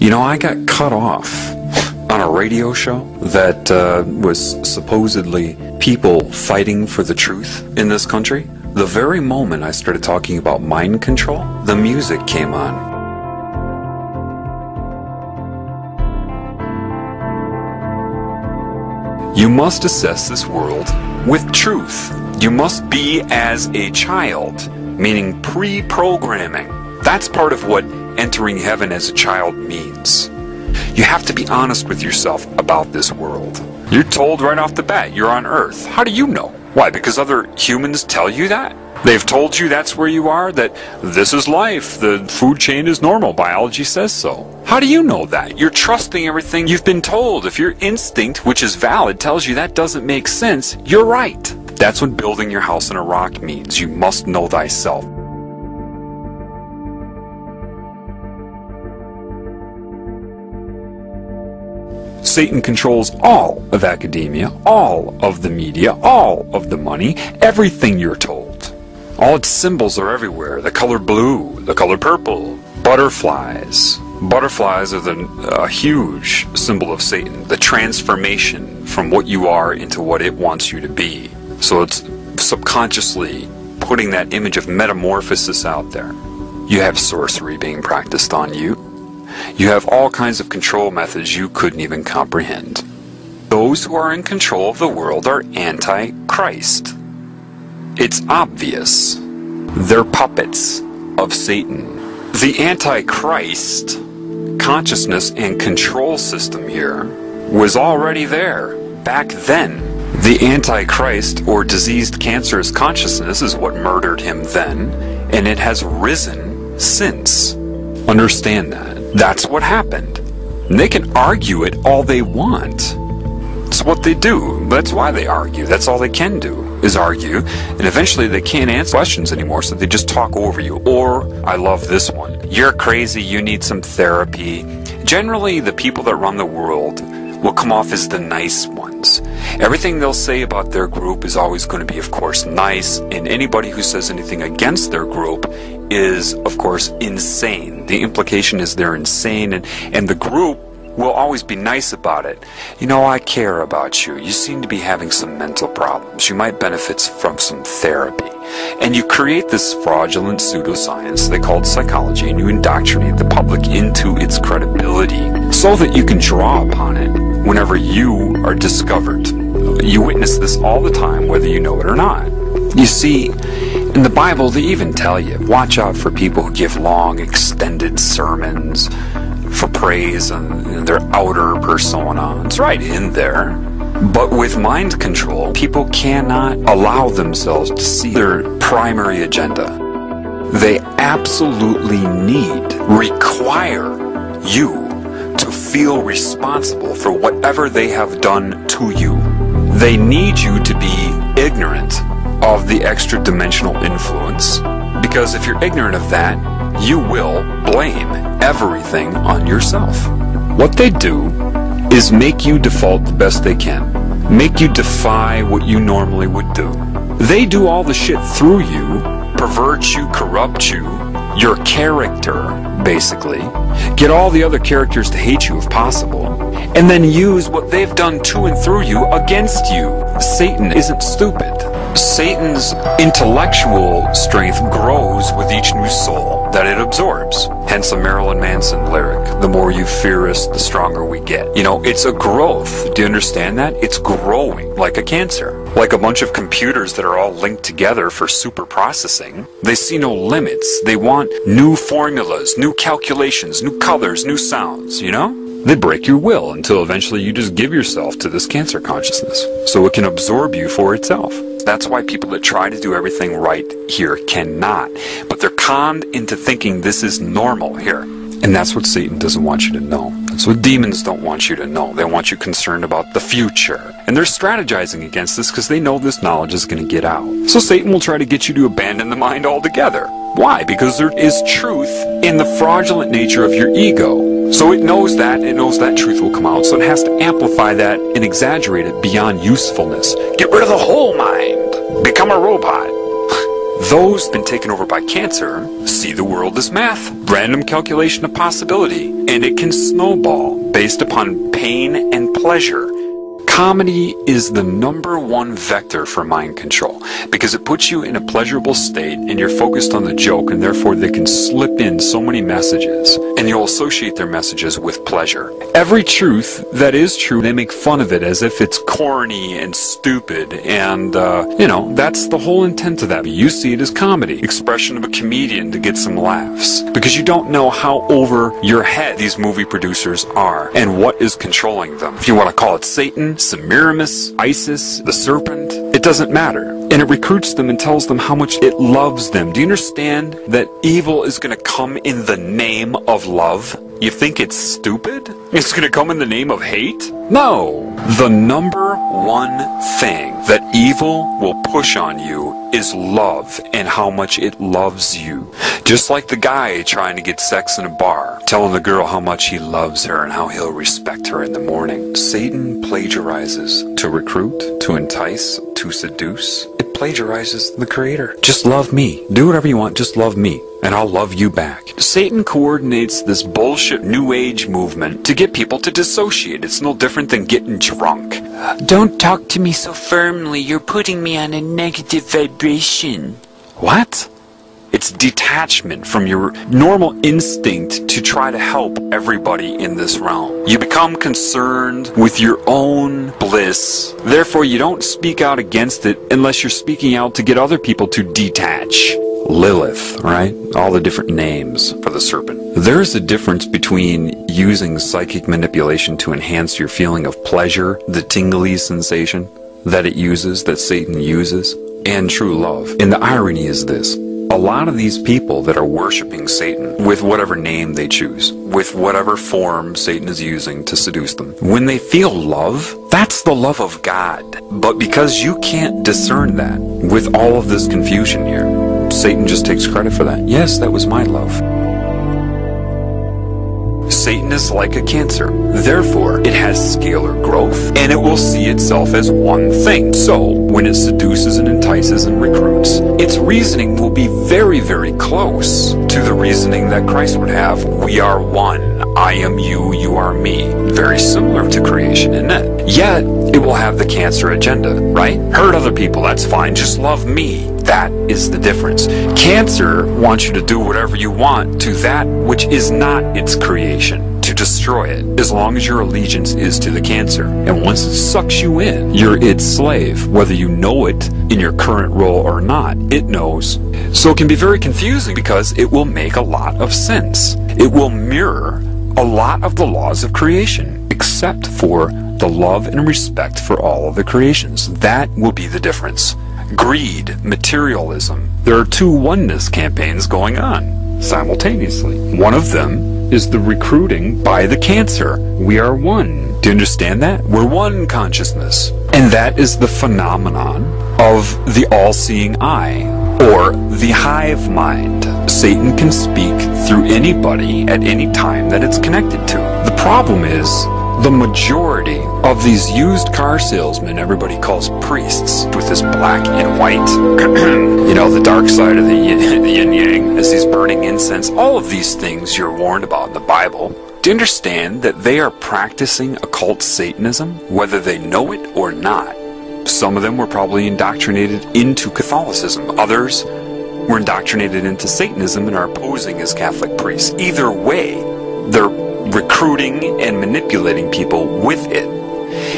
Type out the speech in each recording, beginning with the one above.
You know, I got cut off on a radio show that was supposedly people fighting for the truth in this country. The very moment I started talking about mind control, the music came on. You must assess this world with truth. You must be as a child, meaning pre-programming. That's part of what entering heaven as a child means. You have to be honest with yourself about this world. You're told right off the bat you're on Earth. How do you know? Why? Because other humans tell you that? They've told you that's where you are, that this is life, the food chain is normal, biology says so. How do you know that? You're trusting everything you've been told. If your instinct, which is valid, tells you that doesn't make sense, you're right. That's what building your house in a rock means. You must know thyself. Satan controls all of academia, all of the media, all of the money, everything you're told. All its symbols are everywhere. The color blue, the color purple, butterflies. Butterflies are a huge symbol of Satan. The transformation from what you are into what it wants you to be. So it's subconsciously putting that image of metamorphosis out there. You have sorcery being practiced on you. You have all kinds of control methods you couldn't even comprehend. Those who are in control of the world are Antichrist. It's obvious. They're puppets of Satan. The Antichrist consciousness and control system here was already there back then. The Antichrist, or diseased cancerous consciousness, is what murdered him then, and it has risen since. Understand that. That's what happened. And they can argue it all they want. It's what they do. That's why they argue. That's all they can do, is argue. And eventually they can't answer questions anymore, so they just talk over you. Or, I love this one, you're crazy, you need some therapy. Generally, the people that run the world will come off as the nice ones. Everything they'll say about their group is always going to be, of course, nice, and anybody who says anything against their group is, of course, insane. The implication is they're insane, and the group will always be nice about it. You know, I care about you. You seem to be having some mental problems. You might benefit from some therapy. And you create this fraudulent pseudoscience they call psychology, and you indoctrinate the public into its credibility so that you can draw upon it whenever you are discovered. You witness this all the time, whether you know it or not. You see, in the Bible, they even tell you, watch out for people who give long, extended sermons for praise and their outer persona. It's right in there. But with mind control, people cannot allow themselves to see their primary agenda. They absolutely require you to feel responsible for whatever they have done to you. They need you to be ignorant of the extra-dimensional influence, because if you're ignorant of that, you will blame everything on yourself. What they do is make you default the best they can, make you defy what you normally would do. They do all the shit through you, pervert you, corrupt you, your character, basically, get all the other characters to hate you if possible, and then use what they've done to and through you against you. Satan isn't stupid. Satan's intellectual strength grows with each new soul that it absorbs. Hence a Marilyn Manson lyric, the more you fear us, the stronger we get. You know, it's a growth. Do you understand that? It's growing like a cancer. Like a bunch of computers that are all linked together for super processing. They see no limits. They want new formulas, new calculations, new colors, new sounds, you know? They break your will until eventually you just give yourself to this cancer consciousness so it can absorb you for itself. That's why people that try to do everything right here cannot. But they're conned into thinking this is normal here. And that's what Satan doesn't want you to know. That's what demons don't want you to know. They want you concerned about the future. And they're strategizing against this because they know this knowledge is going to get out. So Satan will try to get you to abandon the mind altogether. Why? Because there is truth in the fraudulent nature of your ego. So it knows that truth will come out. So it has to amplify that and exaggerate it beyond usefulness. Get rid of the whole mind. Become a robot. Those been taken over by cancer see the world as math, random calculation of possibility, and it can snowball based upon pain and pleasure. Comedy is the #1 vector for mind control because it puts you in a pleasurable state and you're focused on the joke, and therefore they can slip in so many messages and you'll associate their messages with pleasure. Every truth that is true, they make fun of it as if it's corny and stupid, and that's the whole intent of that. You see it as comedy, expression of a comedian to get some laughs, because you don't know how over your head these movie producers are and what is controlling them. If you want to call it Satan, Semiramis, Isis, the serpent, it doesn't matter. And it recruits them and tells them how much it loves them. Do you understand that evil is going to come in the name of love? You think it's stupid? It's going to come in the name of hate? No. The #1 thing that evil will push on you is love and how much it loves you. Just like the guy trying to get sex in a bar, telling the girl how much he loves her and how he'll respect her in the morning. Satan plagiarizes to recruit, to entice, to seduce. It plagiarizes the Creator. Just love me. Do whatever you want, just love me, and I'll love you back. Satan coordinates this bullshit New Age movement to get people to dissociate. It's no different than getting drunk. Don't talk to me so firmly. You're putting me on a negative vibration. What? It's detachment from your normal instinct to try to help everybody in this realm. You become concerned with your own bliss. Therefore, you don't speak out against it unless you're speaking out to get other people to detach. Lilith, right? All the different names for the serpent. There's a difference between using psychic manipulation to enhance your feeling of pleasure, the tingly sensation that it uses, that Satan uses, and true love. And the irony is this. A lot of these people that are worshiping Satan with whatever name they choose, with whatever form Satan is using to seduce them, when they feel love, that's the love of God. But because you can't discern that with all of this confusion here, Satan just takes credit for that. Yes, that was my love. Satan is like a cancer. Therefore, it has scalar growth, and it will see itself as one thing. So, when it seduces and entices and recruits, its reasoning will be very, very close to the reasoning that Christ would have. We are one. I am you, you are me. Very similar to creation, isn't it? Yet, it will have the cancer agenda, right? Hurt other people, that's fine. Just love me. That is the difference. Cancer wants you to do whatever you want to that which is not its creation, to destroy it, as long as your allegiance is to the cancer. And once it sucks you in, you're its slave, whether you know it in your current role or not. It knows. So it can be very confusing because it will make a lot of sense. It will mirror a lot of the laws of creation, except for the love and respect for all of the creations. That will be the difference. Greed, materialism. There are two oneness campaigns going on simultaneously. One of them is the recruiting by the cancer. We are one. Do you understand that? We're one consciousness. And that is the phenomenon of the all-seeing eye, or the hive mind. Satan can speak through anybody at any time that it's connected to. The problem is, the majority of these used car salesmen everybody calls priests, with this black and white, the dark side of the yin-yang, as these burning incense, all of these things you're warned about in the Bible. Do you understand that they are practicing occult Satanism, whether they know it or not? Some of them were probably indoctrinated into Catholicism. Others were indoctrinated into Satanism and are posing as Catholic priests. Either way, they're recruiting and manipulating people with it.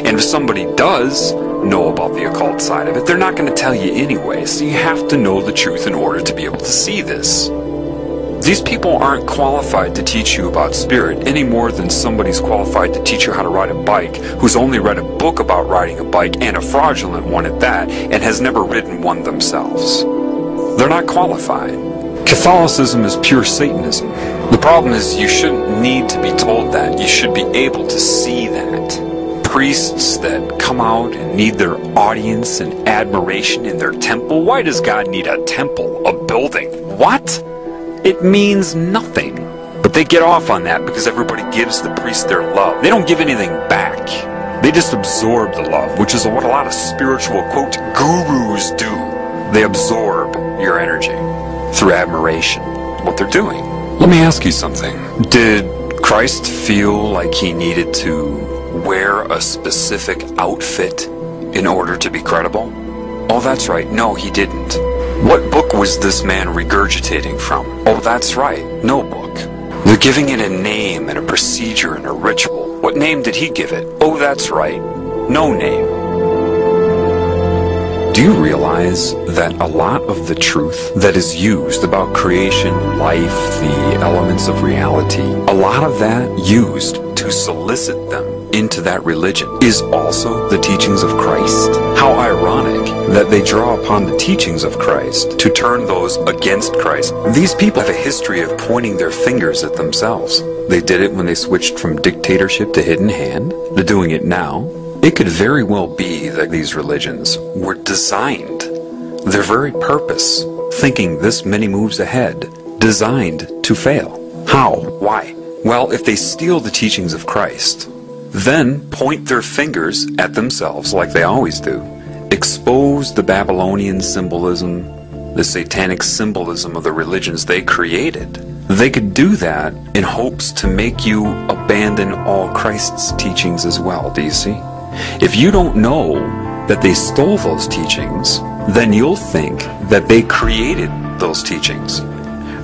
And if somebody does know about the occult side of it, they're not going to tell you anyway, so you have to know the truth in order to be able to see this. These people aren't qualified to teach you about spirit any more than somebody's qualified to teach you how to ride a bike who's only read a book about riding a bike, and a fraudulent one at that, and has never ridden one themselves. They're not qualified. Catholicism is pure Satanism. The problem is you shouldn't need to be told that. You should be able to see that. Priests that come out and need their audience and admiration in their temple. Why does God need a temple, a building? What? It means nothing. But they get off on that because everybody gives the priest their love. They don't give anything back. They just absorb the love, which is what a lot of spiritual, quote, gurus do. They absorb your energy through admiration, what they're doing. Let me ask you something. Did Christ feel like he needed to wear a specific outfit in order to be credible? Oh, that's right. No, he didn't. What book was this man regurgitating from? Oh, that's right. No book. They're giving it a name and a procedure and a ritual. What name did he give it? Oh, that's right. No name. Do you realize that a lot of the truth that is used about creation, life, the elements of reality, a lot of that used to solicit them into that religion is also the teachings of Christ? How ironic that they draw upon the teachings of Christ to turn those against Christ. These people have a history of pointing their fingers at themselves. They did it when they switched from dictatorship to hidden hand. They're doing it now. It could very well be that these religions were designed, their very purpose, thinking this many moves ahead, designed to fail. How? Why? Well, if they steal the teachings of Christ, then point their fingers at themselves like they always do, expose the Babylonian symbolism, the satanic symbolism of the religions they created, they could do that in hopes to make you abandon all Christ's teachings as well, do you see? If you don't know that they stole those teachings, then you'll think that they created those teachings.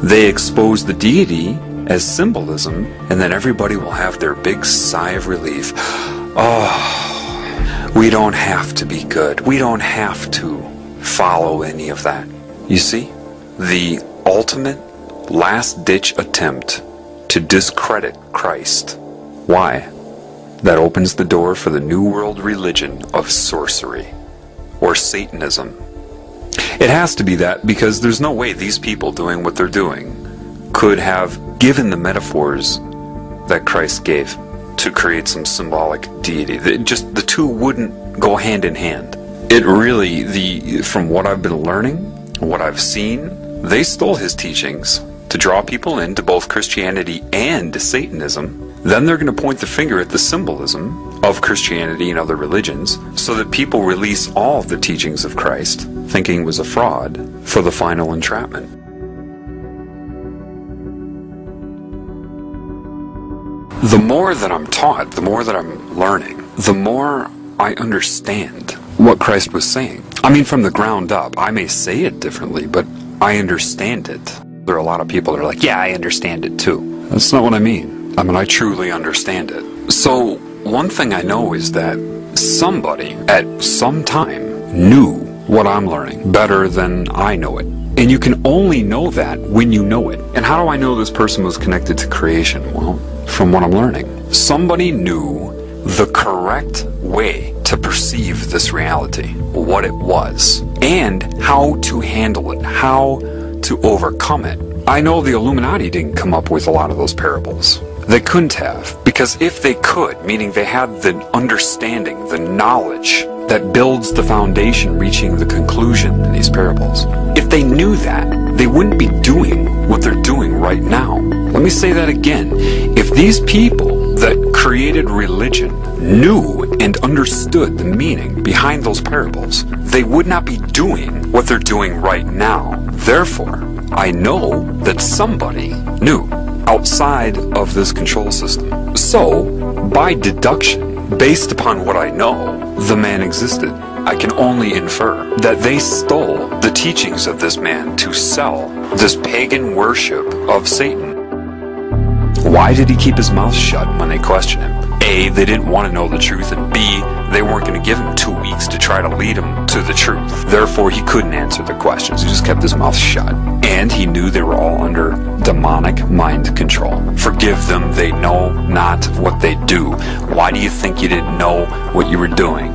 They expose the deity as symbolism, and then everybody will have their big sigh of relief. Oh, we don't have to be good. We don't have to follow any of that. You see, the ultimate last-ditch attempt to discredit Christ. Why? That opens the door for the New World religion of sorcery, or Satanism. It has to be that because there's no way these people doing what they're doing could have given the metaphors that Christ gave to create some symbolic deity. The two wouldn't go hand in hand. It really, from what I've been learning, what I've seen, they stole his teachings to draw people into both Christianity and Satanism. Then they're going to point the finger at the symbolism of Christianity and other religions so that people release all of the teachings of Christ, thinking it was a fraud, for the final entrapment. The more that I'm taught, the more that I'm learning, the more I understand what Christ was saying. I mean, from the ground up. I may say it differently, but I understand it. There are a lot of people that are like, yeah, I understand it too. That's not what I mean. I mean, I truly understand it. So, one thing I know is that somebody at some time knew what I'm learning better than I know it. And you can only know that when you know it. And how do I know this person was connected to creation? Well, from what I'm learning. Somebody knew the correct way to perceive this reality, what it was, and how to handle it, how to overcome it. I know the Illuminati didn't come up with a lot of those parables. They couldn't have, because if they could, meaning they had the understanding, the knowledge that builds the foundation reaching the conclusion in these parables, if they knew that, they wouldn't be doing what they're doing right now. Let me say that again. If these people that created religion knew and understood the meaning behind those parables, they would not be doing what they're doing right now. Therefore, I know that somebody knew outside of this control system. So, by deduction, based upon what I know, the man existed. I can only infer that they stole the teachings of this man to sell this pagan worship of Satan. Why did he keep his mouth shut when they questioned him? A, they didn't want to know the truth, and B, they weren't going to give him 2 weeks to try to lead him to the truth. Therefore, he couldn't answer the questions. He just kept his mouth shut. And he knew they were all under demonic mind control. Forgive them, they know not what they do. Why do you think you didn't know what you were doing?